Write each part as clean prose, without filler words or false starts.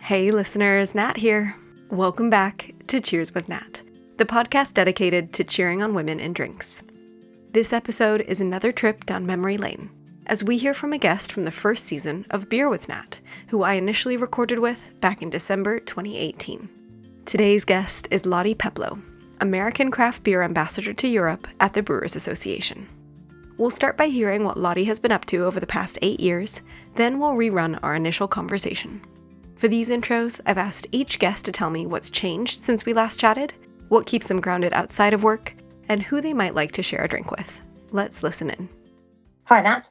Hey listeners, Nat here. Welcome back to Cheers with Nat, the podcast dedicated to cheering on women in drinks. This episode is another trip down memory lane, as we hear from a guest from the first season of Beer with Nat, who I initially recorded with back in December 2018. Today's guest is Lotte Peplow, American craft beer ambassador to Europe at the Brewers Association. We'll start by hearing what Lotte has been up to over the past 8 years, then we'll rerun our initial conversation. For these intros, I've asked each guest to tell me what's changed since we last chatted, what keeps them grounded outside of work, and who they might like to share a drink with. Let's listen in. Hi, Nat.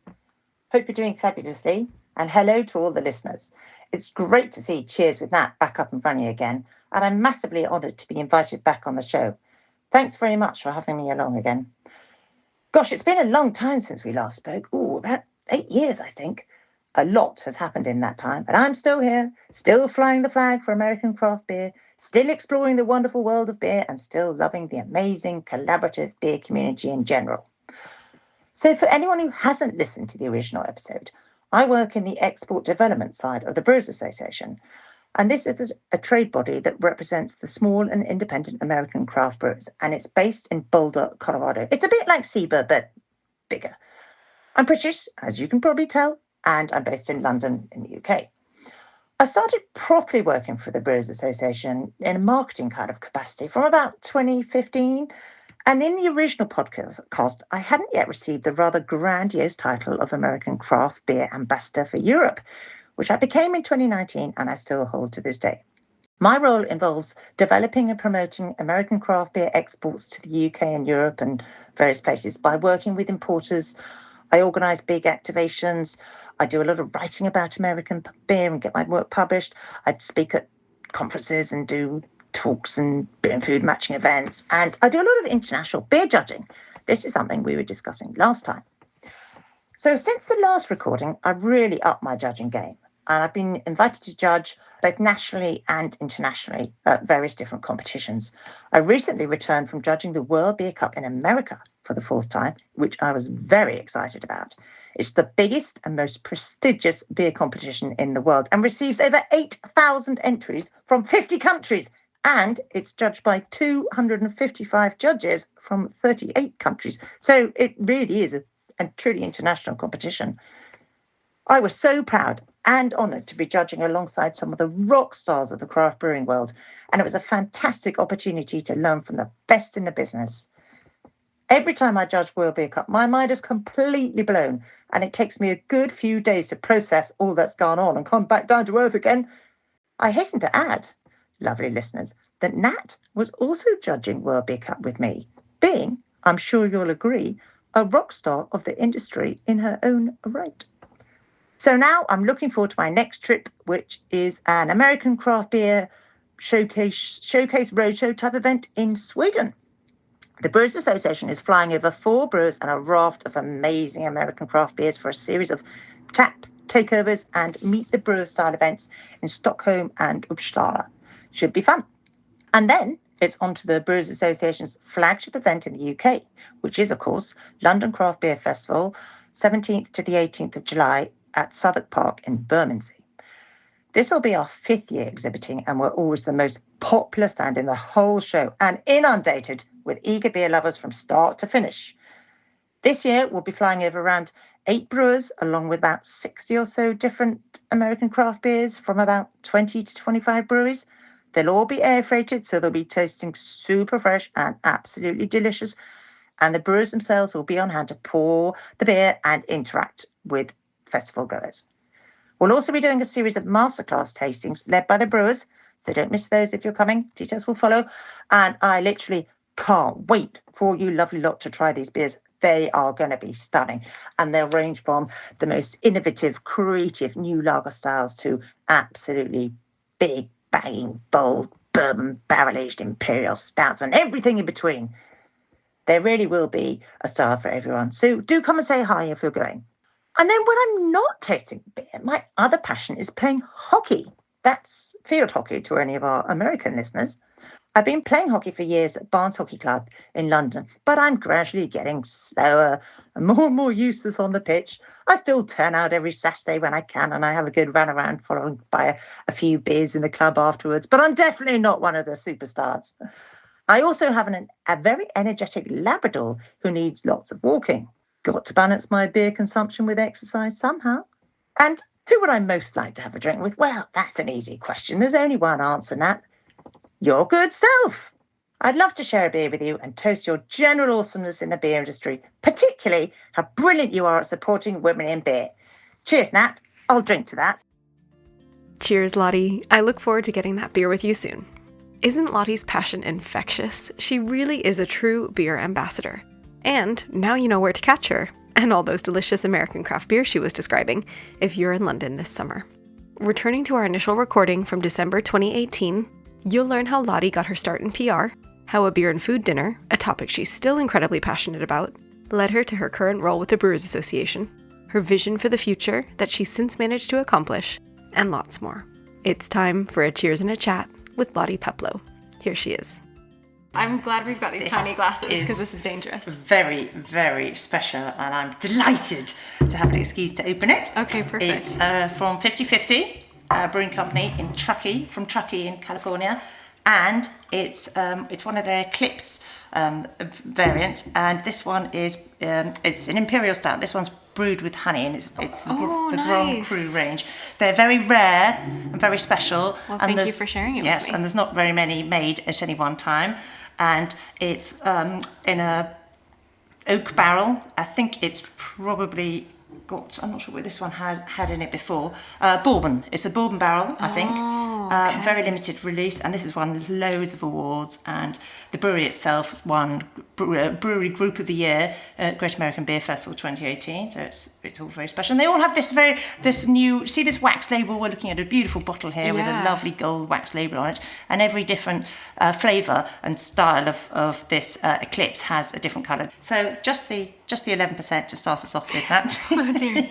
Hope you're doing fabulously, and hello to all the listeners. It's great to see Cheers with Nat back up and running again, and I'm massively honoured to be invited back on the show. Thanks very much for having me along again. Gosh, it's been a long time since we last spoke. About 8 years, I think. A lot has happened in that time, but I'm still here, still flying the flag for American craft beer, still exploring the wonderful world of beer, and still loving the amazing collaborative beer community in general. So for anyone who hasn't listened to the original episode, I work in the export development side of the Brewers Association, and this is a trade body that represents the small and independent American craft brewers, and it's based in Boulder, Colorado. It's a bit like SIBA, but bigger. I'm British, as you can probably tell, and I'm based in London in the UK. I started properly working for the Brewers Association in a marketing kind of capacity from about 2015. And in the original podcast, I hadn't yet received the rather grandiose title of American Craft Beer Ambassador for Europe, which I became in 2019 and I still hold to this day. My role involves developing and promoting American craft beer exports to the UK and Europe and various places by working with importers. I organise big activations. I do a lot of writing about American beer and get my work published. I'd speak at conferences and do talks and beer and food matching events. And I do a lot of international beer judging. This is something we were discussing last time. So since the last recording, I've really upped my judging game. And I've been invited to judge both nationally and internationally at various different competitions. I recently returned from judging the World Beer Cup in America for the 4th time, which I was very excited about. It's the biggest and most prestigious beer competition in the world and receives over 8,000 entries from 50 countries. And it's judged by 255 judges from 38 countries. So it really is a truly international competition. I was so proud and honoured to be judging alongside some of the rock stars of the craft brewing world, and it was a fantastic opportunity to learn from the best in the business. Every time I judge World Beer Cup, my mind is completely blown, and it takes me a good few days to process all that's gone on and come back down to earth again. I hasten to add, lovely listeners, that Nat was also judging World Beer Cup with me, being, I'm sure you'll agree, a rock star of the industry in her own right. So now I'm looking forward to my next trip, which is an American craft beer showcase roadshow type event in Sweden. The Brewers Association is flying over 4 brewers and a raft of amazing American craft beers for a series of tap takeovers and meet the brewer style events in Stockholm and Uppsala. Should be fun. And then it's on to the Brewers Association's flagship event in the UK, which is, of course, London Craft Beer Festival, 17th to the 18th of July at Southwark Park in Bermondsey. This will be our 5th year exhibiting, and we're always the most popular stand in the whole show and inundated with eager beer lovers from start to finish. This year, we'll be flying over around 8 brewers, along with about 60 or so different American craft beers from about 20 to 25 breweries. They'll all be air freighted, so they'll be tasting super fresh and absolutely delicious. And the brewers themselves will be on hand to pour the beer and interact with festival goers. We'll also be doing a series of masterclass tastings led by the brewers, so don't miss those if you're coming. Details will follow. And I literally can't wait for you lovely lot to try these beers. They are going to be stunning, and they'll range from the most innovative, creative new lager styles to absolutely big, banging, bold, bourbon, barrel-aged imperial stouts and everything in between. There really will be a style for everyone, so do come and say hi if you're going. And then when I'm not tasting beer, my other passion is playing hockey. That's field hockey to any of our American listeners. I've been playing hockey for years at Barnes Hockey Club in London, but I'm gradually getting slower and more useless on the pitch. I still turn out every Saturday when I can, and I have a good run around followed by a few beers in the club afterwards, but I'm definitely not one of the superstars. I also have a very energetic Labrador who needs lots of walking. Got to balance my beer consumption with exercise somehow. And who would I most like to have a drink with? Well, that's an easy question. There's only one answer, Nat. Your good self. I'd love to share a beer with you and toast your general awesomeness in the beer industry, particularly how brilliant you are at supporting women in beer. Cheers, Nat. I'll drink to that. Cheers, Lottie. I look forward to getting that beer with you soon. Isn't Lottie's passion infectious? She really is a true beer ambassador. And now you know where to catch her, and all those delicious American craft beers she was describing, if you're in London this summer. Returning to our initial recording from December 2018, you'll learn how Lottie got her start in PR, how a beer and food dinner, a topic she's still incredibly passionate about, led her to her current role with the Brewers Association, her vision for the future that she's since managed to accomplish, and lots more. It's time for a cheers and a chat with Lotte Peplow. Here she is. I'm glad we've got these tiny glasses because this is dangerous. Very, very special, and I'm delighted to have an excuse to open it. Okay, perfect. It's from 50/50 Brewing Company in Truckee in California, and it's one of their Eclipse variants, and this one is it's an imperial stout. This one's brewed with honey, and it's the Grand Cru range. They're very rare and very special. Well, thank you for sharing it with me. Yes, and there's not very many made at any one time. And it's in a oak barrel. I think it's probably got, I'm not sure what this one had in it before. Bourbon. It's a bourbon barrel, I think. Okay. Very limited release, and this has won loads of awards. And the brewery itself won Brewery Group of the Year at Great American Beer Festival 2018. So it's all very special. And they all have this new. See this wax label? We're looking at a beautiful bottle here with a lovely gold wax label on it, and every different flavour and style of this Eclipse has a different colour. So just the 11% to start us off with that. Oh dear.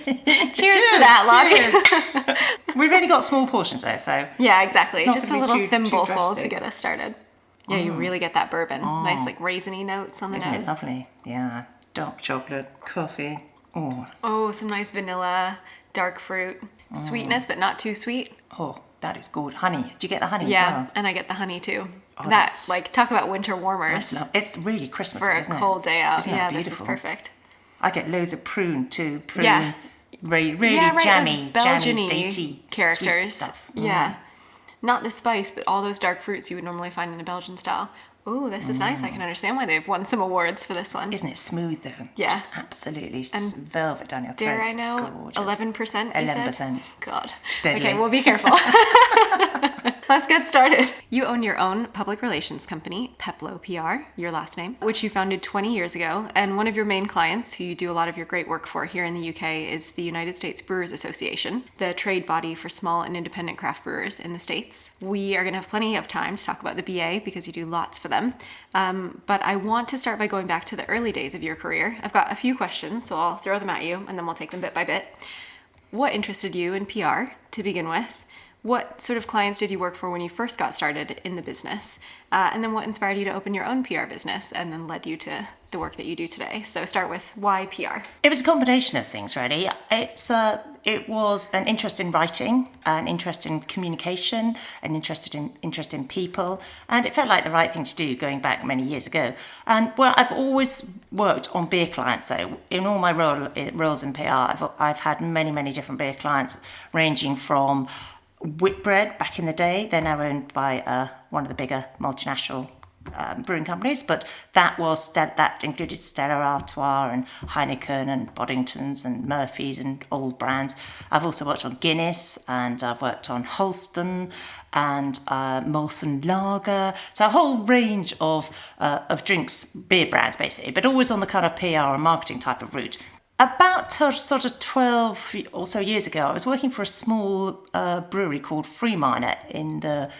Cheers to that, Lottie. We've only got small portions though, so yeah, exactly. Just a little thimble full to get us started. Yeah, you really get that bourbon. Nice, like raisiny notes on the nose. Isn't it lovely? Yeah, dark chocolate, coffee. Oh, some nice vanilla, dark fruit, sweetness, but not too sweet. Oh, that is good. Honey. Do you get the honey as well? Yeah, and I get the honey too. That's like, talk about winter warmers. It's really Christmas, for isn't a cold day out. Isn't yeah, that this is perfect. I get loads of prune too. Yeah. Really jammy, datey characters. Stuff. Yeah. Not the spice, but all those dark fruits you would normally find in a Belgian style. Oh, this is nice. I can understand why they've won some awards for this one. Isn't it smooth though? Yeah. It's just absolutely velvet down your throat. Dare I know? 11%? 11%. God. Deadly. Okay, we'll be careful. Let's get started. You own your own public relations company, Peplow PR, your last name, which you founded 20 years ago. And one of your main clients, who you do a lot of your great work for here in the UK, is the United States Brewers Association, the trade body for small and independent craft brewers in the States. We are going to have plenty of time to talk about the BA because you do lots for them. But I want to start by going back to the early days of your career. I've got a few questions, so I'll throw them at you and then we'll take them bit by bit. What interested you in PR to begin with? What sort of clients did you work for when you first got started in the business? And then what inspired you to open your own PR business and then led you to the work that you do today? So start with why PR? It was a combination of things, really. It was an interest in writing, an interest in communication, an interest in people, and it felt like the right thing to do going back many years ago. And well, I've always worked on beer clients. So in all my roles in PR, I've had many different beer clients, ranging from Whitbread back in the day. They're now owned by one of the bigger multinational brewing companies, but that included Stella Artois and Heineken and Boddingtons and Murphy's and old brands. I've also worked on Guinness, and I've worked on Holston and Molson Lager. So a whole range of drinks, beer brands basically, but always on the kind of PR and marketing type of route. About sort of 12 or so years ago, I was working for a small brewery called Freeminer in the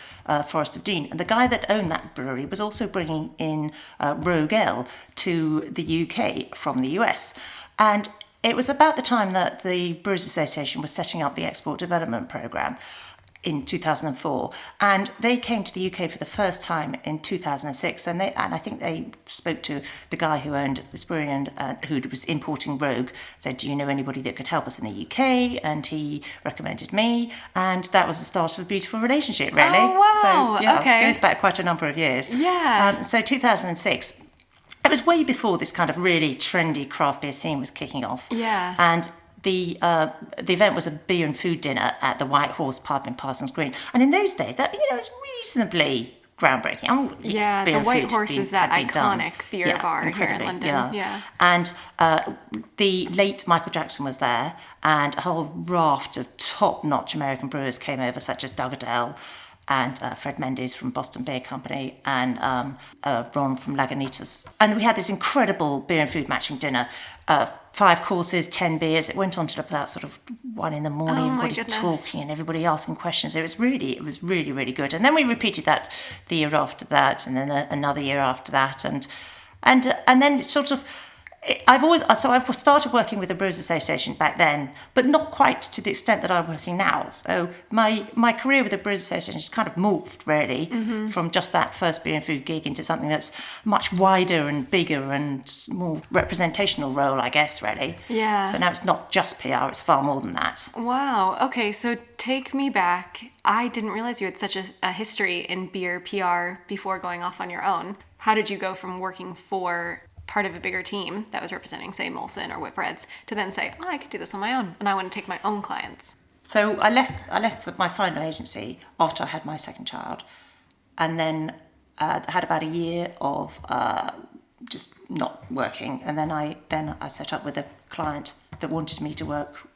Forest of Dean. And the guy that owned that brewery was also bringing in Rogue Ale to the UK from the US. And it was about the time that the Brewers Association was setting up the Export Development Programme. in 2004, and they came to the UK for the first time in 2006, and I think they spoke to the guy who owned this brewery and who was importing Rogue, said, do you know anybody that could help us in the UK? And he recommended me, and that was the start of a beautiful relationship, really. Oh, wow. So, yeah, okay. It goes back quite a number of years. Yeah. So 2006, it was way before this kind of really trendy craft beer scene was kicking off. Yeah. And the event was a beer and food dinner at the White Horse pub in Parsons Green. And in those days, that was reasonably groundbreaking. The White Horse is that iconic beer bar here in London. Yeah. And the late Michael Jackson was there, and a whole raft of top-notch American brewers came over, such as Doug Adele and Fred Mendes from Boston Beer Company, and Ron from Lagunitas. And we had this incredible beer and food matching dinner, 5 courses, 10 beers. It went on till about sort of 1 a.m, everybody talking and everybody asking questions. It was really, really good. And then we repeated that the year after that, and then another year after that, and then it sort of, I've started working with the Brewers Association back then, but not quite to the extent that I'm working now. So my career with the Brewers Association has kind of morphed, really, from just that first beer and food gig into something that's much wider and bigger and more representational role, I guess, really. Yeah. So now it's not just PR, it's far more than that. Wow. Okay, so take me back. I didn't realize you had such a history in beer PR before going off on your own. How did you go from working for part of a bigger team that was representing, say, Molson or Whitbreads, to then say, I could do this on my own and I want to take my own clients? So I left my final agency after I had my second child, and then had about a year of just not working, and then I set up with a client that wanted me to work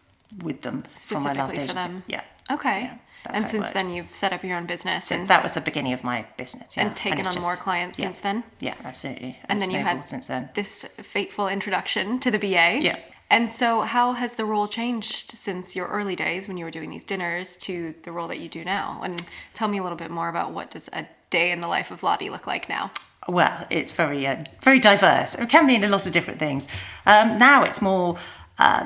with them from my last agency. Them. Yeah. Okay. Yeah. And since then, you've set up your own business. So that was the beginning of my business, yeah. And taken on more clients since then? Yeah, absolutely. And then you had since then. This fateful introduction to the BA. Yeah. And so how has the role changed since your early days when you were doing these dinners to the role that you do now? And tell me a little bit more about what does a day in the life of Lotte look like now? Well, it's very diverse. It can mean a lot of different things. Now it's more...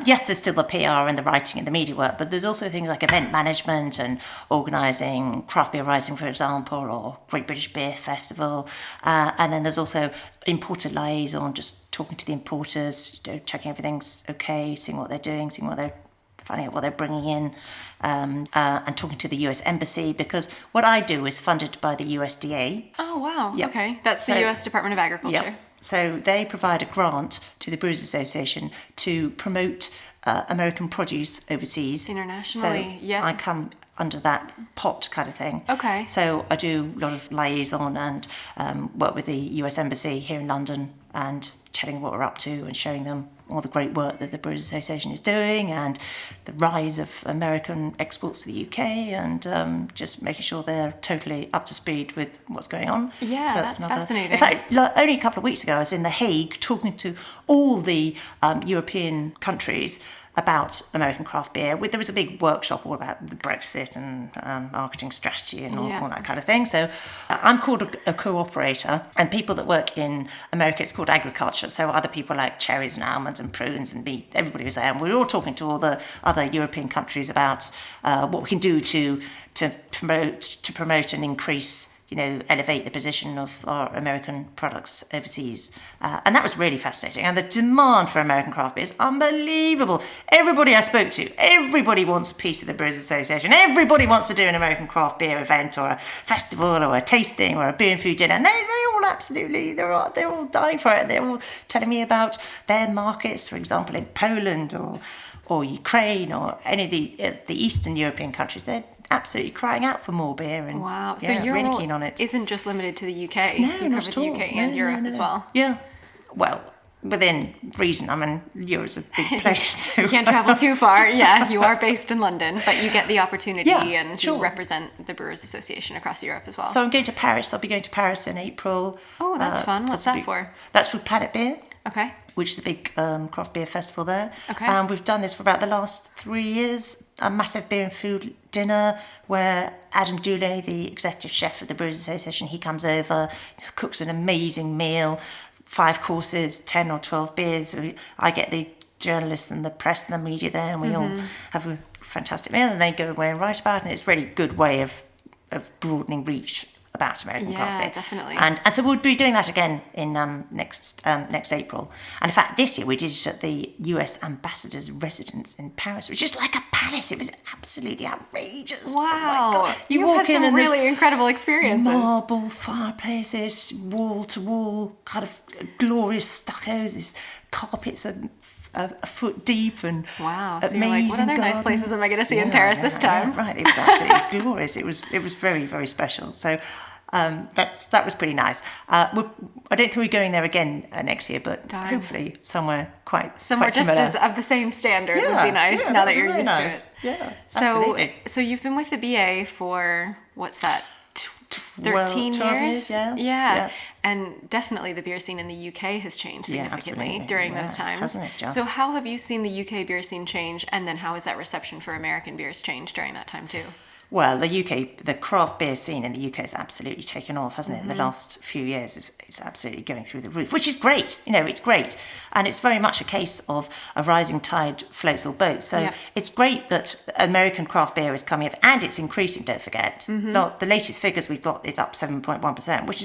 yes, there's still the PR and the writing and the media work, but there's also things like event management and organising Craft Beer Rising, for example, or Great British Beer Festival. And then there's also importer liaison, just talking to the importers, checking everything's okay, seeing what they're doing, finding out what they're bringing in, and talking to the US Embassy, because what I do is funded by the USDA. Oh, wow. Yep. Okay. That's the US Department of Agriculture. Yep. So they provide a grant to the Brewers Association to promote American produce overseas. Internationally, so yeah. I come under that pot kind of thing. Okay. So I do a lot of liaison and work with the US Embassy here in London and telling them what we're up to and showing them all the great work that the Brewers Association is doing and the rise of American exports to the UK and just making sure they're totally up to speed with what's going on. Yeah, so that's fascinating. In fact, only a couple of weeks ago I was in The Hague talking to all the European countries about American craft beer. There was a big workshop all about the Brexit and marketing strategy and all that kind of thing. So I'm called a cooperator, and people that work in America, it's called agriculture. So other people like cherries and almonds and prunes and meat, everybody was there. And we were all talking to all the other European countries about what we can do to promote and increase, elevate the position of our American products overseas. And that was really fascinating. And the demand for American craft beer is unbelievable. Everybody I spoke to, everybody wants a piece of the Brewers Association. Everybody wants to do an American craft beer event or a festival or a tasting or a beer and food dinner. And they all absolutely, they're all dying for it. They're all telling me about their markets, for example, in Poland or Ukraine or any of the Eastern European countries. They're absolutely crying out for more beer. And wow, so your really role keen on it. Isn't just limited to the UK. No, you not cover at the all. UK and Europe as well. Yeah, well, within reason. I mean, Europe's a big place. So. You can't travel too far. Yeah, you are based in London, but you get the opportunity sure. to represent the Brewers Association across Europe as well. So I'm going to Paris. I'll be going to Paris in April. Oh, that's fun. What's that for? That's for Planet Beer. Okay. Which is a big craft beer festival there. Okay. And we've done this for about the last 3 years. A massive beer and food dinner where Adam Dooley, the executive chef of the Brewers Association, he comes over, cooks an amazing meal, 5 courses, 10 or 12 beers. I get the journalists and the press and the media there, and we all have a fantastic meal, and they go away and write about it. And it's a really good way of broadening reach about American craft beer. Yeah, definitely. And so we'll be doing that again in next April. And in fact, this year we did it at the US Ambassador's residence in Paris, which is like a palace. It was absolutely outrageous. Wow. Oh my God. You've walk had some in and really there's incredible experiences. marble fireplaces, wall to wall, kind of glorious stuccos. These carpets are a foot deep and Wow. So you're like, what other nice places am I going to see in Yeah, Paris yeah, this time? yeah, right, it was absolutely glorious. It was very, very special. So that was pretty nice. I don't think we're going there again next year, but Darn. hopefully somewhere quite Somewhere quite just similar. as of the same standard would Yeah, be nice yeah, now that that'd be you're very used nice. to it. Yeah, So, absolutely. so you've been with the BA for, what's that, 13 12 years? years, yeah. Yeah. And definitely the beer scene in the UK has changed Yeah, significantly absolutely. during Yeah, those times. hasn't it just? So how have you seen the UK beer scene change, and then how has that reception for American beers changed during that time too? Well, the craft beer scene in the UK has absolutely taken off, hasn't it? In the last few years, it's absolutely going through the roof, which is great. It's great. And it's very much a case of a rising tide floats all boats. So Yeah. it's great that American craft beer is coming up, and it's increasing, don't forget. The latest figures we've got is up 7.1%, which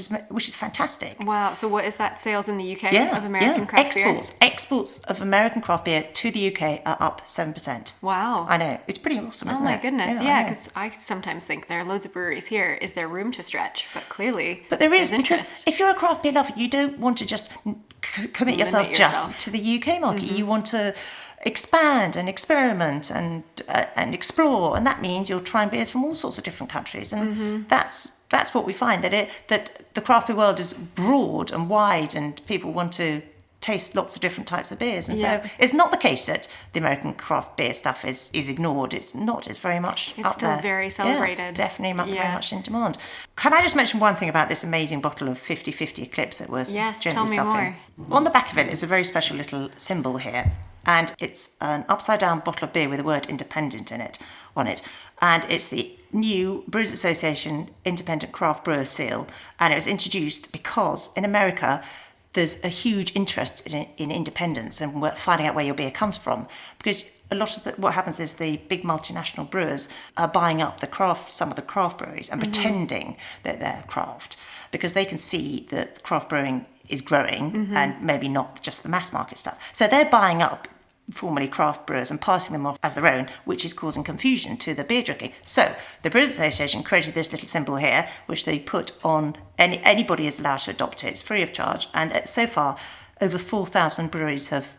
is fantastic. Wow. So what is that sales in the UK Yeah, of American yeah. craft beer? Exports of American craft beer to the UK are up 7%. Wow. I know. It's pretty awesome, isn't it? Oh my goodness, I yeah, know. because I sometimes think there are loads of breweries here. Is there room to stretch? But clearly, But there is, there's because interest. if you're a craft beer lover, you don't want to just commit yourself just to the UK market. You want to expand and experiment and explore, and that means you'll try beers from all sorts of different countries, and that's what we find, that the craft beer world is broad and wide, and people want to taste lots of different types of beers, and Yeah. so it's not the case that the American craft beer stuff is ignored. It's not. It's very much It's up still there. very Yeah, celebrated. it's definitely very Yeah. much in demand. Can I just mention one thing about this amazing bottle of 50/50 Eclipse that was Yes, tell generally me suffering? On the back of it is a very special little symbol here, and it's an upside down bottle of beer with the word independent on it, and it's the new Brewers Association Independent Craft Brewer seal, and it was introduced because in America there's a huge interest in independence and finding out where your beer comes from, because a lot of what happens is the big multinational brewers are buying up some of the craft breweries and pretending that they're craft, because they can see that craft brewing is growing and maybe not just the mass market stuff. So they're buying up formerly craft brewers and passing them off as their own, which is causing confusion to the beer drinking. So the Brewers Association created this little symbol here, which they put on, anybody is allowed to adopt it. It's free of charge, and so far over 4,000 breweries have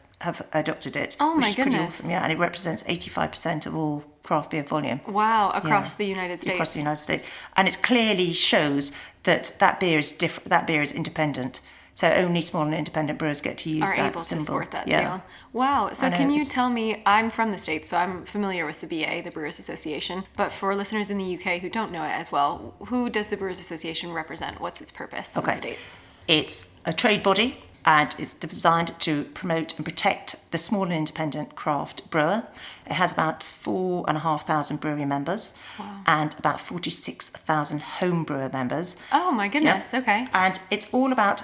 adopted it. Oh my which is pretty goodness. awesome, yeah, and it represents 85% of all craft beer volume. Wow, across the United States. Across the United States. And it clearly shows that beer is different, that beer is independent. So only small and independent brewers get to use Are that able symbol. to sport that Yeah. seal. Wow. So I know, can you it's- tell me, I'm from the States, so I'm familiar with the BA, the Brewers Association, but for listeners in the UK who don't know it as well, who does the Brewers Association represent? What's its purpose in the States? It's a trade body, and it's designed to promote and protect the small and independent craft brewer. It has about 4,500 brewery members and about 46,000 home brewer members. Oh my goodness, Yep. okay. And it's all about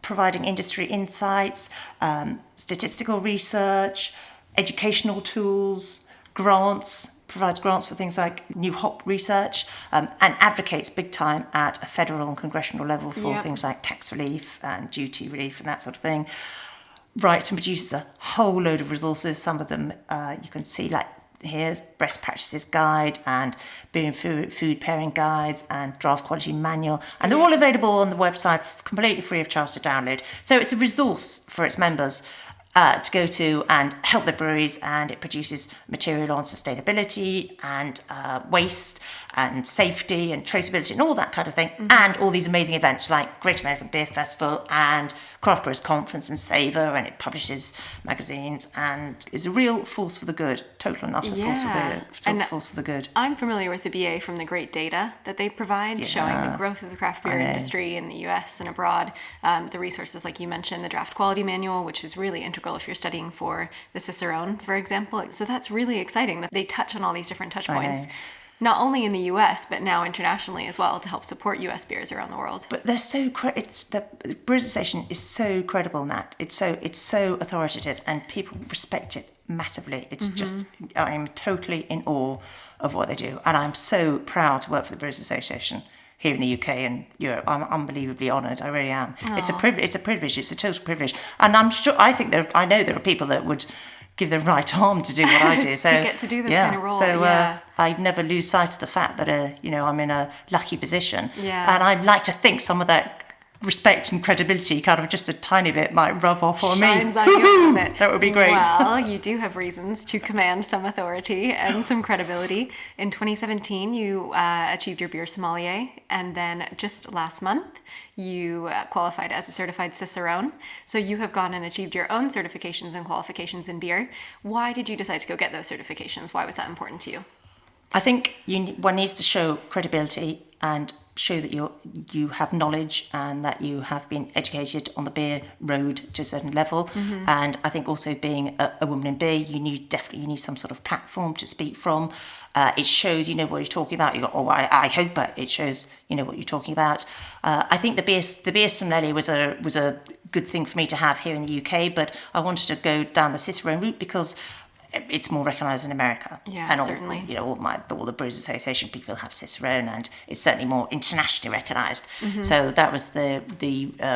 providing industry insights, statistical research, educational tools, provides grants for things like new hop research, and advocates big time at a federal and congressional level for Yep. things like tax relief and duty relief and that sort of thing. Writes and produces a whole load of resources. Some of them you can see, like here, best practices guide and beer and food pairing guides and draft quality manual, and they're all available on the website completely free of charge to download. So it's a resource for its members to go to and help the breweries, and it produces material on sustainability and waste and safety and traceability and all that kind of thing, and all these amazing events like Great American Beer Festival and Craft Brewers Conference and Savor, and it publishes magazines and is a real force for the good, total and utter force for the good. I'm familiar with the BA from the great data that they provide, showing the growth of the craft beer industry in the US and abroad. The resources, like you mentioned, the draft quality manual, which is really integral if you're studying for the Cicerone, for example. So that's really exciting that they touch on all these different touch points. not only in the US, but now internationally as well, to help support US beers around the world. But they're so the Brewers Association is so credible in that. It's so authoritative, and people respect it massively. It's just, I'm totally in awe of what they do, and I'm so proud to work for the Brewers Association here in the UK and Europe. I'm unbelievably honoured. I really am. Aww. It's a privilege. It's a total privilege, and I know there are people that would give their right arm to do what I do. So to get to do this kind of role. So I never lose sight of the fact that I'm in a lucky position. Yeah. And I'd like to think some of that respect and credibility kind of just a tiny bit might rub off on me. Shines on you a little bit. That would be great. Well, you do have reasons to command some authority and some credibility. In 2017, you achieved your beer sommelier, and then just last month, you qualified as a certified Cicerone. So you have gone and achieved your own certifications and qualifications in beer. Why did you decide to go get those certifications? Why was that important to you? I think one needs to show credibility and show that you have knowledge and that you have been educated on the beer road to a certain level. And I think also being a woman in beer, you need some sort of platform to speak from. It shows you know what you're talking about. I hope it shows you know what you're talking about. I think the beer sommelier was a good thing for me to have here in the UK, but I wanted to go down the Cicerone route because it's more recognised in America. Yeah, and certainly. All the Brewers Association people have Cicerone, and it's certainly more internationally recognised. So that was the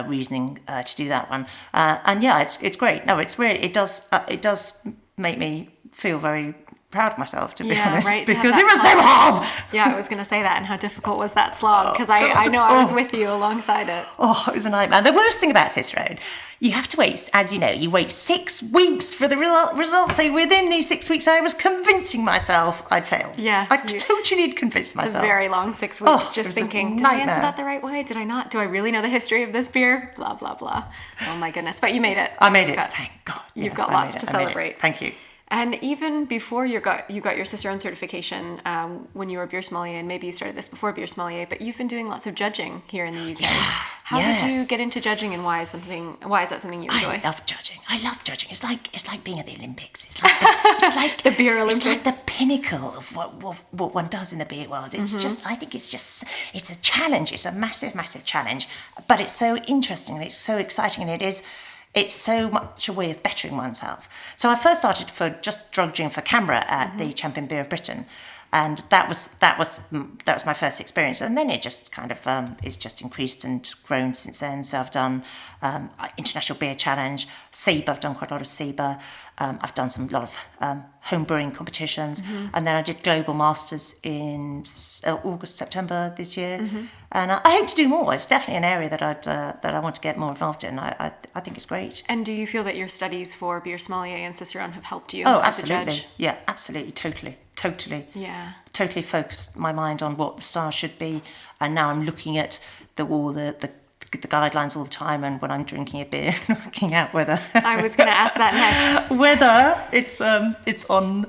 reasoning to do that one. And yeah, it's great. No, it does make me feel very proud of myself, to be honest, right, because it was so hard. Yeah, I was going to say that. And how difficult was that slog? Because I know I was with you alongside it. Oh, it was a nightmare. The worst thing about Cicerone, you have to wait, as you know, you wait 6 weeks for the results. So within these 6 weeks, I was convincing myself I'd failed. Yeah. I totally had convinced myself. It's a very long 6 weeks, just thinking, did I nightmare. answer that the right way? Did I not? Do I really know the history of this beer? Blah, blah, blah. Oh my goodness. But you made it. I made it, thank God. You've got lots to celebrate. Thank you. And even before you got your Cicerone certification, when you were beer sommelier, and maybe you started this before beer sommelier, but you've been doing lots of judging here in the UK. How did you get into judging, and why is that something you enjoy? I love judging. It's like being at the Olympics. It's like the beer Olympics. It's like the pinnacle of what one does in the beer world. It's just, I think it's a challenge. It's a massive, massive challenge. But it's so interesting and it's so exciting, and it's so much a way of bettering oneself. So I first started for just judging for camera at the Champion Beer of Britain, and that was my first experience. And then it just kind of it's just increased and grown since then. So I've done International Beer Challenge, SEBA. I've done quite a lot of SEBA. I've done a lot of home brewing competitions, and then I did Global Masters in August, September this year, and I hope to do more. It's definitely an area that I want to get more involved in. I think it's great. And do you feel that your studies for beer sommelier and Cicerone have helped you? Oh, as absolutely. a judge? Yeah, absolutely, totally. Yeah. Totally focused my mind on what the style should be, and now I'm looking at all the guidelines all the time, and when I'm drinking a beer, looking at whether I was going to ask that next. whether it's on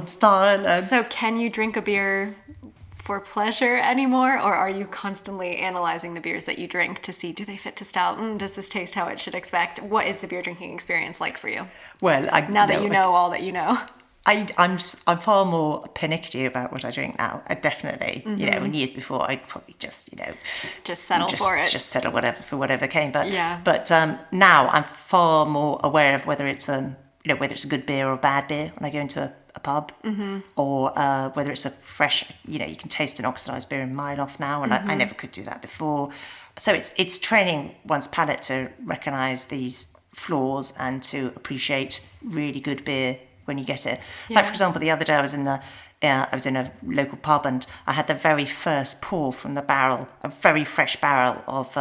style. And so can you drink a beer for pleasure anymore, or are you constantly analyzing the beers that you drink to see, do they fit to style? Does this taste how it should expect? What is the beer drinking experience like for you? Well, now that you know all that you know. I'm far more pernickety about what I drink now. Definitely, in years before I'd probably just settle for it, just settle for whatever came. But yeah. But now I'm far more aware of whether it's whether it's a good beer or a bad beer when I go into a pub, or whether it's a fresh. You can taste an oxidized beer a mile off now, and I never could do that before. So it's training one's palate to recognise these flaws and to appreciate really good beer when you get it. Yeah. Like, for example, the other day I was in a local pub, and I had the very first pour from the barrel, a very fresh barrel of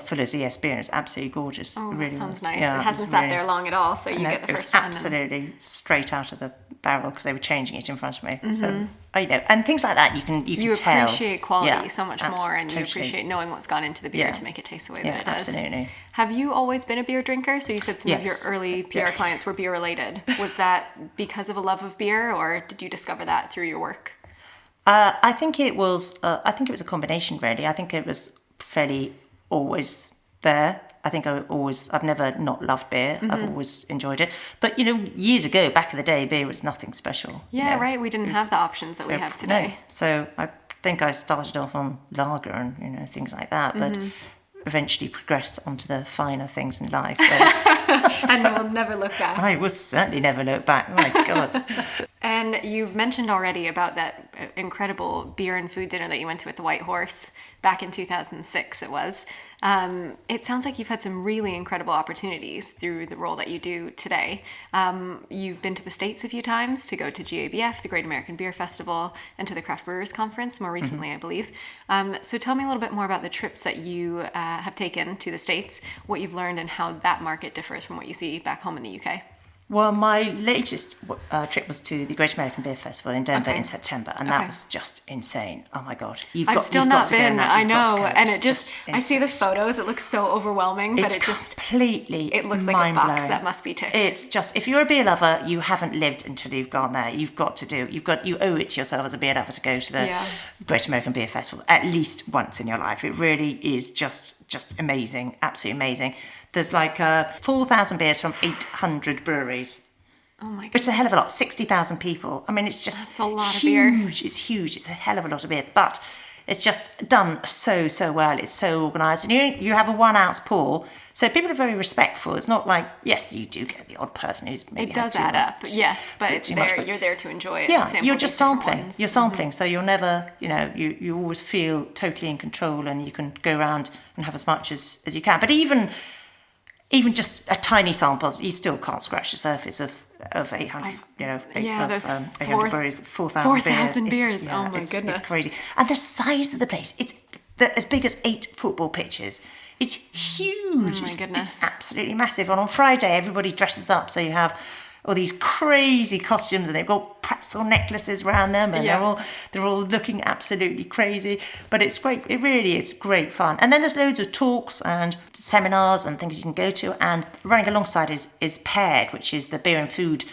Fuller's ES beer, and it's absolutely gorgeous. Oh, it really that sounds was. nice. Yeah, it hasn't sat there long at all, so you get the first one. It was absolutely straight out of the barrel because they were changing it in front of me. So and things like that you can tell. You appreciate quality so much more, and totally. you appreciate knowing what's gone into the beer to make it taste the way that it does. Absolutely. Have you always been a beer drinker? So you said some of your early PR clients were beer related. Was that because of a love of beer, or did you discover that through your work? I think it was a combination, really. I think it was fairly always there. I think I've never not loved beer. I've always enjoyed it. But, years ago, back in the day, beer was nothing special. Yeah, right. We didn't have the options that we have today. No. So I think I started off on lager and, things like that, but eventually progressed onto the finer things in life. And we'll never look back. I will certainly never look back. My God. And you've mentioned already about that incredible beer and food dinner that you went to at the White Horse back in 2006, it was. It sounds like you've had some really incredible opportunities through the role that you do today. You've been to the States a few times to go to GABF, the Great American Beer Festival, and to the Craft Brewers Conference more recently, I believe. So tell me a little bit more about the trips that you have taken to the States, what you've learned, and how that market differs from what you see back home in the UK. Well, my latest trip was to the Great American Beer Festival in Denver in September, and that was just insane. Oh my God, I've still not been. I know, and it just I see the photos. It looks so overwhelming, but it just completely. It looks like a box that must be ticked. It's just, if you're a beer lover, you haven't lived until you've gone there. You owe it to yourself as a beer lover to go to the Great American Beer Festival at least once in your life. It really is just amazing, absolutely amazing. There's like 4,000 beers from 800 breweries. Oh my God. Which is a hell of a lot. 60,000 people. I mean, it's just That's a lot of huge. beer. It's huge. It's a hell of a lot of beer. But it's just done so well. It's so organised. And you have a 1 ounce pour. So people are very respectful. It's not like, yes, you do get the odd person who's maybe It does add up, yes, but it's there. You're there to enjoy it. Yeah, you're just sampling. You're sampling, so you'll never, you always feel totally in control, and you can go around and have as much as you can. But even just a tiny sample, you still can't scratch the surface of 800, 800 breweries, 4,000 beers. Oh my goodness. It's crazy. And the size of the place, it's as big as 8 football pitches. It's huge. Oh my goodness. It's absolutely massive. And on Friday, everybody dresses up, so you have all these crazy costumes, and they've got pretzel necklaces around them, and they're all looking absolutely crazy. But it's great. It really is great fun. And then there's loads of talks and seminars and things you can go to. And running alongside is Paired, which is the beer and food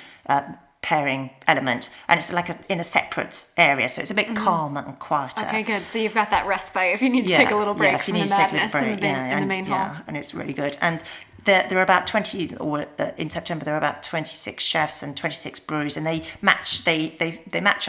pairing element, and it's like in a separate area, so it's a bit calmer and quieter. Okay, good. So you've got that respite if you need to take a little break from the madness in the main hall. Yeah, and it's really good. And there are about 20, or in September there are about 26 chefs and 26 breweries, and they match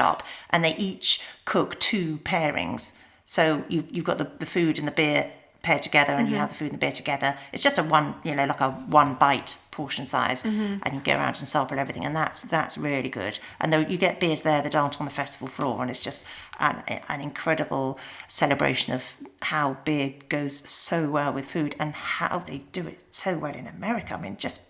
up, and they each cook 2 pairings. So you've got the food and the beer paired together, and you have the food and the beer together. It's just like a 1 bite portion size, and you go around and sample everything, and that's really good. And you get beers there that aren't on the festival floor, and it's just an incredible celebration of how beer goes so well with food, and how they do it so well in America. I mean, just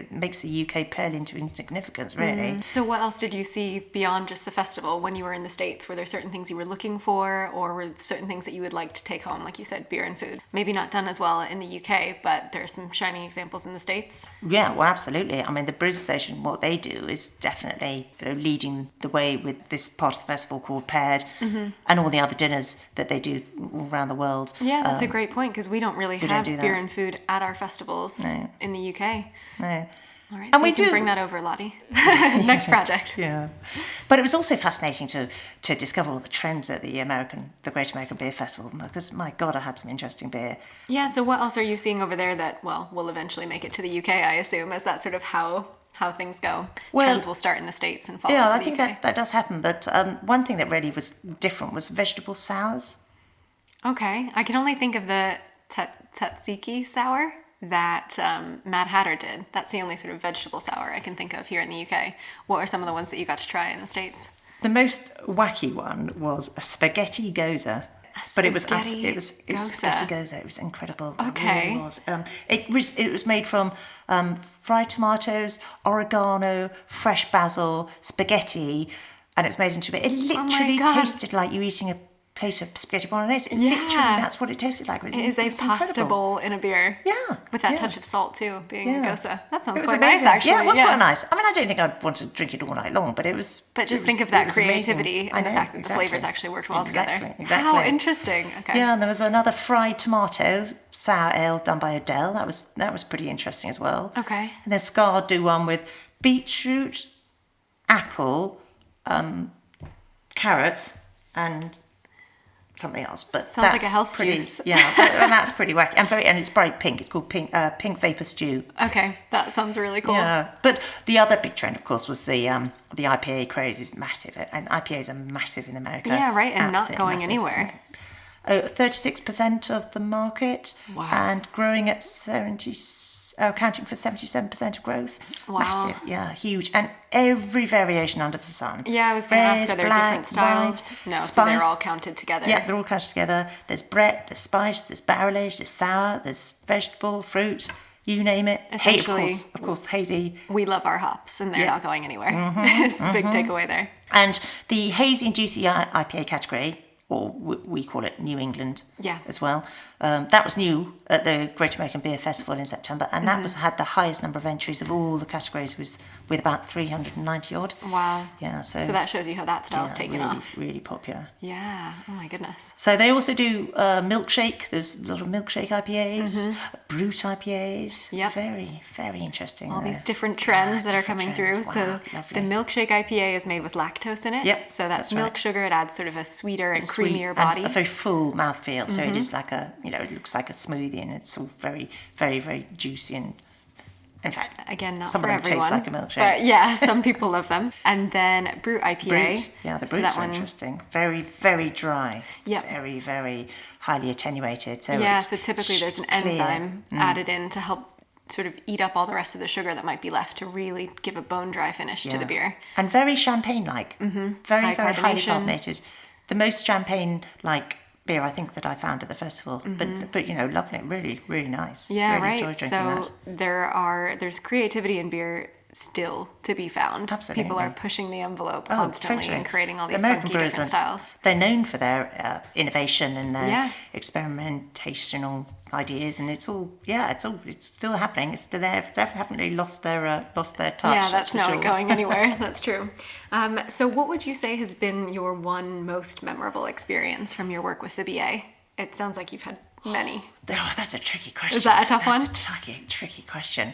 makes the UK pale into insignificance, really. So what else did you see beyond just the festival when you were in the States? Were there certain things you were looking for, or were certain things that you would like to take home? Like you said, beer and food. Maybe not done as well in the UK, but there are some shining examples in the States. Yeah, well, absolutely. I mean, the Brewers Association, what they do is definitely leading the way with this part of the festival called Paired, and all the other dinners that they do all around the world. Yeah, that's a great point, because we don't really have beer and food at our festivals in the UK. No. All right, And so we you can do bring that over, Lottie. Next project. Yeah. But it was also fascinating to discover all the trends at the Great American Beer Festival, because, my God, I had some interesting beer. Yeah, so what else are you seeing over there that, will eventually make it to the UK, I assume? Is that sort of how things go? Trends will start in the States and follow to the UK. Yeah, I think that does happen. But one thing that really was different was vegetable sours. Okay. I can only think of the tzatziki sour that Mad Hatter did. That's the only sort of vegetable sour I can think of here in the UK. What are some of the ones that you got to try in the States? The most wacky one was a spaghetti goza. But it was spaghetti goza. It was incredible. Okay. It really was. It was made from fried tomatoes, oregano, fresh basil, spaghetti, and it's made into it. It literally tasted like you eating a plate of spaghetti bolognese. Literally, that's what it tasted like. It is a pasta bowl in a beer. Yeah. With that touch of salt too, being goza. That sounds quite amazing. nice, actually. Yeah, it was quite nice. I mean, I don't think I'd want to drink it all night long, but it was... But just think of that creativity and the fact that the flavours actually worked well together. Exactly. How interesting. Okay. Yeah, and there was another fried tomato sour ale done by Adele. That was pretty interesting as well. Okay. And then Scar do one with beetroot, apple, carrot, and something else. But Sounds like a health pretty, juice. Yeah, and that's pretty wacky. And it's bright pink. It's called pink vapor stew. Okay, that sounds really cool. Yeah, but the other big trend, of course, was the IPA craze is massive, and IPAs are massive in America. Yeah, right, and not Absolutely going massive. anywhere. 36% of the market, Wow. and growing at accounting for 77% of growth. Wow. Massive, yeah, huge, and every variation under the sun. Yeah, I was going to ask, are there Red, different styles? white, No, so they're all spiced. counted together. Yeah, they're all counted together. There's Brett, there's spice, there's barrel aged, there's sour, there's vegetable, fruit, you name it. Essentially, of course, the hazy. We love our hops, and they're Yeah. not going anywhere. It's the big takeaway there. And the hazy and juicy IPA category, or we call it New England Yeah. as well. That was new at the Great American Beer Festival in September, and that had the highest number of entries of all the categories, with about 390 odd. Wow. Yeah, so that shows you how that style's taken really, off. really popular. Yeah. Oh my goodness. So they also do milkshake. There's a lot of milkshake IPAs, brute IPAs. Yep. Very, very interesting. All these different trends that are different coming trends. through. Wow, So lovely. the milkshake IPA is made with lactose in it. Yep, So that's that's milk right. sugar. It adds sort of a sweeter and Sweet creamier and body. a very full mouthfeel. So it is like it looks like a smoothie, and it's all very, very, very juicy. And in fact, Again, not some for of them everyone. taste like a milkshake. But yeah, some people love them. And then Brute IPA. Brute, yeah, the So brutes that are one- interesting. Very, very dry. Yep. Very, very highly attenuated. So Yeah, it's so typically there's an clear. enzyme added in to help sort of eat up all the rest of the sugar that might be left to really give a bone dry finish to the beer. And very champagne-like. Very, High very highly carbonation. carbonated. The most champagne-like beer, I think, that I found at the festival. But lovely, really, really nice. Yeah, really right. enjoyed drinking So that. there's creativity in beer still to be found. Absolutely. People are pushing the envelope Oh, constantly totally. and creating all The these American funky brewers different are- styles. They're known for their innovation and their Yeah. experimentational ideas, and it's still happening. It's still there. They haven't lost their touch. Yeah, that's for not sure. going anywhere. That's true. So what would you say has been your one most memorable experience from your work with the BA? It sounds like you've had many. Oh, that's a tricky question. Is that a tough one? That's a tricky question.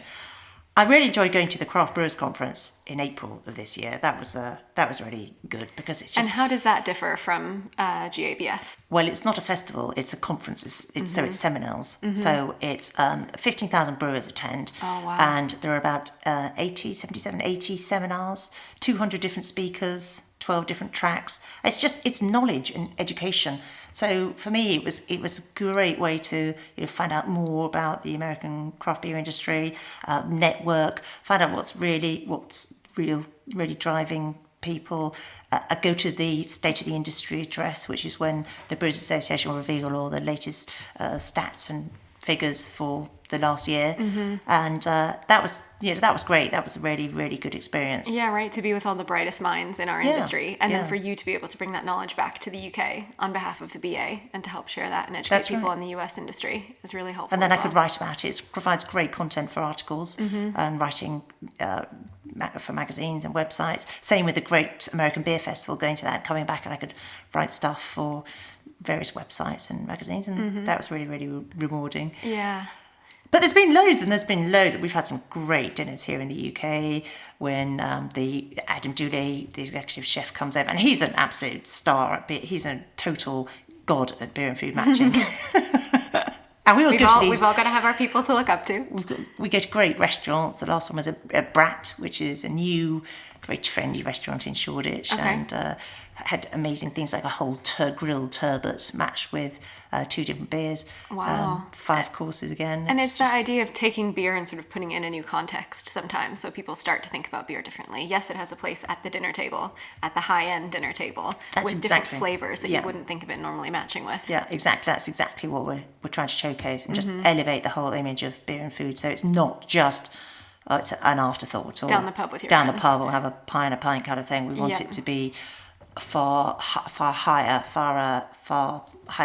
I really enjoyed going to the Craft Brewers Conference in April of this year. That was really good because it's And just how does that differ from GABF? well, it's not a festival; it's a conference. So it's seminars. So it's 15,000 brewers attend, Oh, wow. and there are about 80 seminars, 200 different speakers, 12 different tracks. It's knowledge and education. So for me, it was a great way to find out more about the American craft beer industry, network, find out what's really driving people. I go to the State of the Industry address, which is when the Brewers Association will reveal all the latest stats and figures for the last year, and that was great. That was a really, really good experience. Yeah, right, to be with all the brightest minds in our Yeah, industry, and then yeah. for you to be able to bring that knowledge back to the UK on behalf of the BA and to help share that and educate That's people right. in the US industry is really helpful. And then as I could well. write about it. It provides great content for articles and writing for magazines and websites. Same with the Great American Beer Festival, going to that and coming back, and I could write stuff for various websites and magazines, and that was really, really rewarding. Yeah. But there's been loads. We've had some great dinners here in the UK when the Adam Dooley, the executive chef, comes over, and he's an absolute star at beer. He's a total god at beer and food matching. And we always go to these. We've all got to have our people to look up to. We go to great restaurants. The last one was a Brat, which is a new, very trendy restaurant in Shoreditch, Okay. and had amazing things like a whole grilled turbot matched with 2 different beers. Wow. 5 courses again. And it's the idea of taking beer and sort of putting it in a new context sometimes, so people start to think about beer differently. Yes, it has a place at the dinner table, at the high-end dinner table, That's with exactly- different flavors that yeah. you wouldn't think of it normally matching with. Yeah, exactly. That's exactly what we're trying to showcase and just elevate the whole image of beer and food. So it's not just it's an afterthought or Down the pub with your down the friends. pub or have a pie and a pint kind of thing. We want Yeah. it to be far higher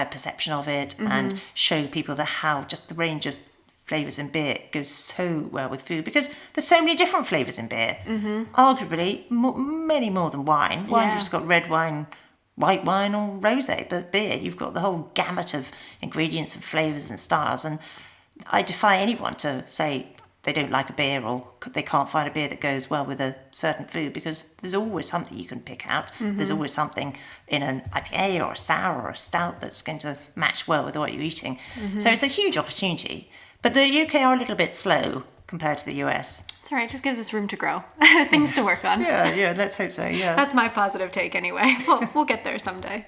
perception of it, and show people how just the range of flavours in beer goes so well with food, because there's so many different flavours in beer. Arguably many more than wine. Wine, Yeah. you've just got red wine, white wine or rosé, but beer, you've got the whole gamut of ingredients and flavours and styles, and I defy anyone to say they don't like a beer or they can't find a beer that goes well with a certain food, because there's always something you can pick out. There's always something in an IPA or a sour or a stout that's going to match well with what you're eating. So it's a huge opportunity. But the UK are a little bit slow compared to the US. It's all right. It just gives us room to grow. Things to work on. Yeah, let's hope so, yeah. That's my positive take anyway. We'll get there someday.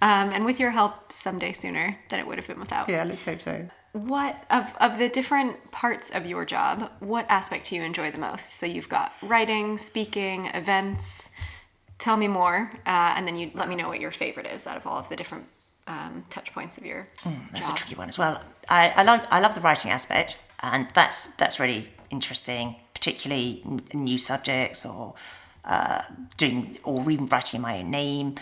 And with your help, someday sooner than it would have been without. Yeah, let's hope so. What, of the different parts of your job, what aspect do you enjoy the most? So you've got writing, speaking, events. Tell me more, and then you let me know what your favorite is out of all of the different touch points of your That's job. a tricky one as well. I love the writing aspect, and that's really interesting, particularly new subjects or doing or even writing in my own name,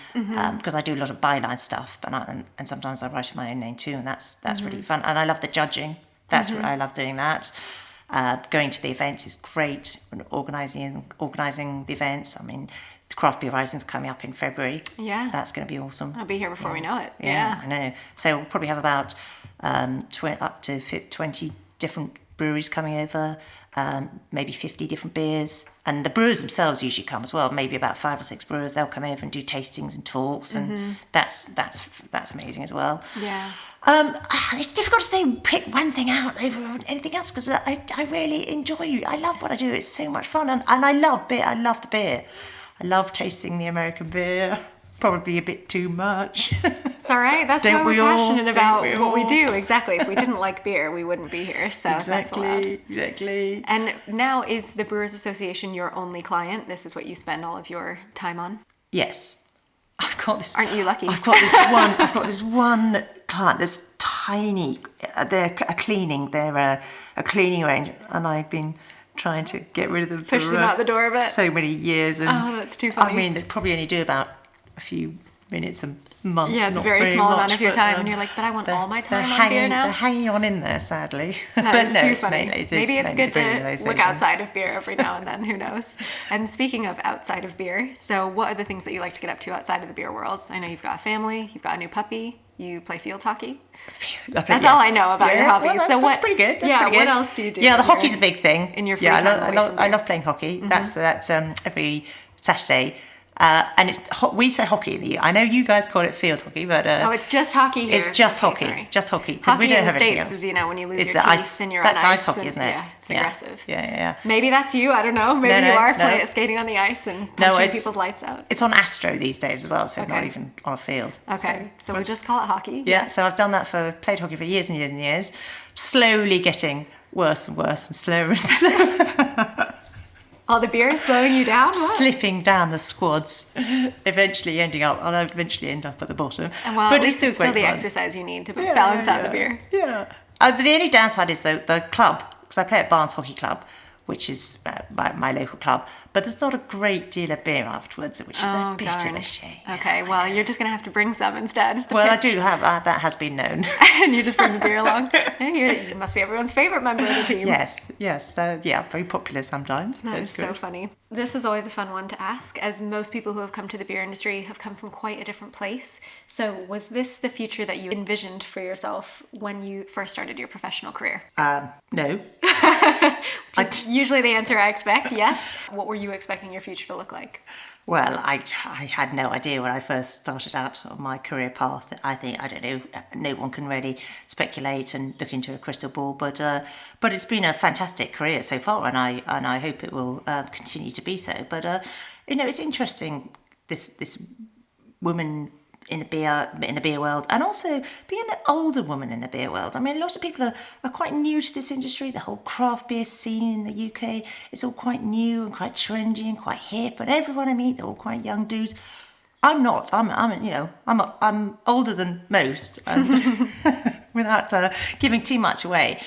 because I do a lot of byline stuff, and sometimes I write in my own name too, and that's really fun. And I love the judging. I love doing that. Going to the events is great. Organising the events. I mean, the Craft Beer Rising's coming up in February. Yeah, that's going to be awesome. I'll be here before we know it. Yeah, I know. So we'll probably have about up to 20 different breweries coming over, maybe 50 different beers, and the brewers themselves usually come as well. Maybe about 5 or 6 brewers. They'll come over and do tastings and talks, and that's amazing as well. Yeah. It's difficult to say pick one thing out over anything else, because I really enjoy. I love what I do. It's so much fun, and I love beer. I love the beer. I love tasting the American beer. Probably a bit too much. It's all right. That's why we're passionate about what we do. Exactly. If we didn't like beer, we wouldn't be here. So that's allowed. Exactly. And now, is the Brewers Association your only client? This is what you spend all of your time on? Yes. I've got this. Aren't you lucky? I've got this one client. This tiny. They're a cleaning. They're a cleaning range, and I've been trying to get rid of them. Push them out the door a bit. So many years. And that's too funny. I mean, they probably only do about a few minutes a month. Yeah, it's a very small amount of your time, and you're like, but I want all my time on beer now. They're hanging on in there, sadly. That is too funny. Maybe it's good to look outside of beer every now and then. Who knows? And speaking of outside of beer, so what are the things that you like to get up to outside of the beer world? I know you've got a family, you've got a new puppy, you play field hockey. That's all I know about your hobbies. Well, that's pretty good. That's pretty good. What else do you do? Yeah, the hockey's a big thing. In your free time. I love playing hockey. That's every Saturday. And we say hockey in the I know you guys call it field hockey, but it's just hockey here. It's just hockey, because we don't have anything else. Hockey in the States is, when you lose your teeth and you're on ice. That's ice hockey, isn't it? Yeah, it's aggressive. Yeah. Maybe that's you. I don't know. Maybe you are skating on the ice and punching people's lights out. It's on Astro these days as well, so it's not even on a field. Okay, so we'll just call it hockey. Yeah. So I've played hockey for years and years and years, slowly getting worse and worse and slower and slower. Oh, the beer is slowing you down? What? Slipping down the squads, eventually end up at the bottom. And at least it's still the exercise you need to balance out the beer. Yeah. The only downside is the club, because I play at Barnes Hockey Club, which is my local club, but there's not a great deal of beer afterwards, which is a bit of a shame. Okay, well, you're just going to have to bring some instead. Well, I do have, that has been known. And you just bring the beer along? You must be everyone's favourite member of the team. Yes, very popular sometimes. That is so funny. This is always a fun one to ask, as most people who have come to the beer industry have come from quite a different place. So was this the future that you envisioned for yourself when you first started your professional career? No. Usually the answer I expect, yes. What were you expecting your future to look like? Well, I had no idea when I first started out on my career path. I don't know, no one can really speculate and look into a crystal ball, but it's been a fantastic career so far, and I hope it will continue to be so. But it's interesting, this woman in the beer world, and also being an older woman in the beer world. I mean, a lot of people are quite new to this industry. The whole craft beer scene in the UK, it's all quite new and quite trendy and quite hip. And everyone I meet, they're all quite young dudes. I'm not. I'm older than most, and without giving too much away.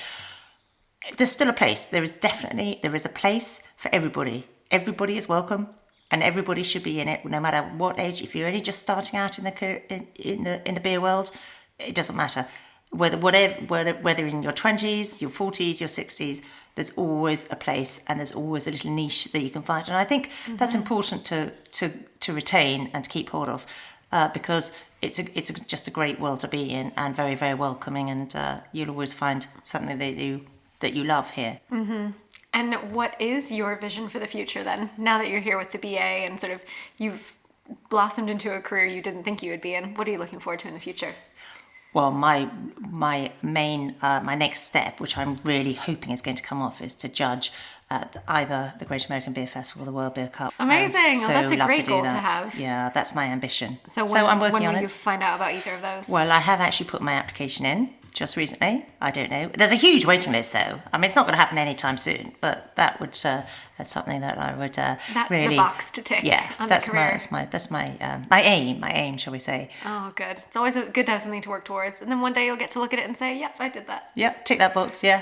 There's still a place. There is a place for everybody. Everybody is welcome. And everybody should be in it, no matter what age. If you're only just starting out in the beer world, it doesn't matter. Whether in your 20s, your 40s, your 60s, there's always a place and there's always a little niche that you can find. And I think that's important to retain and to keep hold of, because it's just a great world to be in, and very, very welcoming. And you'll always find something that you love here. And what is your vision for the future then? Now that you're here with the BA and sort of you've blossomed into a career you didn't think you would be in, what are you looking forward to in the future? Well, my next step, which I'm really hoping is going to come off, is to judge either the Great American Beer Festival or the World Beer Cup. Amazing! So that's a love great to do goal that. to have. Yeah, that's my ambition. So I'm working when on will it. you find out about either of those? Well, I have actually put my application in just recently. I don't know. There's a huge waiting list, though. I mean, it's not going to happen anytime soon, but that's something that I would that's really. the box to tick. Yeah, on that's the career. my aim, shall we say? Oh, good. It's always good to have something to work towards, and then one day you'll get to look at it and say, "Yep, I did that." Yep, tick that box. Yeah,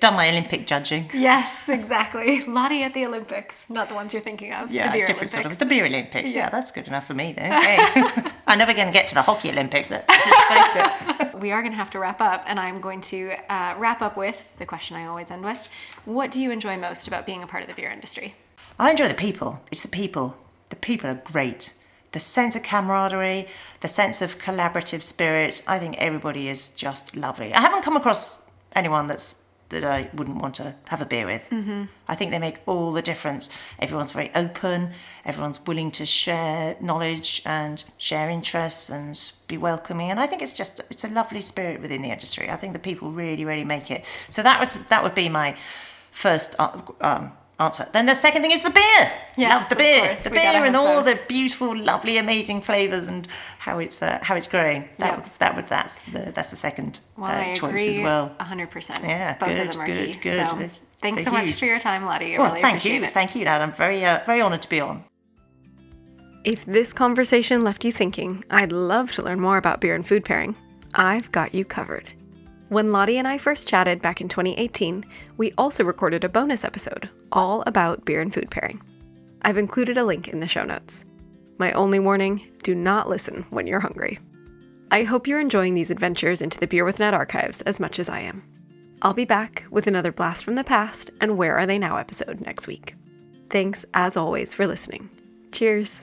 done my Olympic judging. Yes, exactly. Lottie at the Olympics, not the ones you're thinking of. Yeah, the beer different Olympics. sort of the beer Olympics. Yeah, that's good enough for me, though. Hey. I'm never going to get to the hockey Olympics. Let's face it. We are going to have to wrap up, and I'm going to wrap up with the question I always end with. What do you enjoy most about being a part of the beer industry? I enjoy the people. It's the people. The people are great. The sense of camaraderie, the sense of collaborative spirit. I think everybody is just lovely. I haven't come across anyone that I wouldn't want to have a beer with. Mm-hmm. I think they make all the difference. Everyone's very open. Everyone's willing to share knowledge and share interests and be welcoming. And I think it's a lovely spirit within the industry. I think the people really, really make it. So that would be my first answer. Then the second thing is the beer. Yes, love the beer, course. the We beer, gotta and have all both. the beautiful, lovely, amazing flavors and how it's growing. That's the second choice agree as well. 100%. Yeah, both good, of them are good, key. good. So thanks They're so much huge. for your time, Lottie. I Well, really thank appreciate you, it. thank you, Dad. I'm very honoured to be on. If this conversation left you thinking, I'd love to learn more about beer and food pairing, I've got you covered. When Lottie and I first chatted back in 2018, we also recorded a bonus episode all about beer and food pairing. I've included a link in the show notes. My only warning, do not listen when you're hungry. I hope you're enjoying these adventures into the Beer with Nat archives as much as I am. I'll be back with another Blast from the Past and Where Are They Now episode next week. Thanks, as always, for listening. Cheers.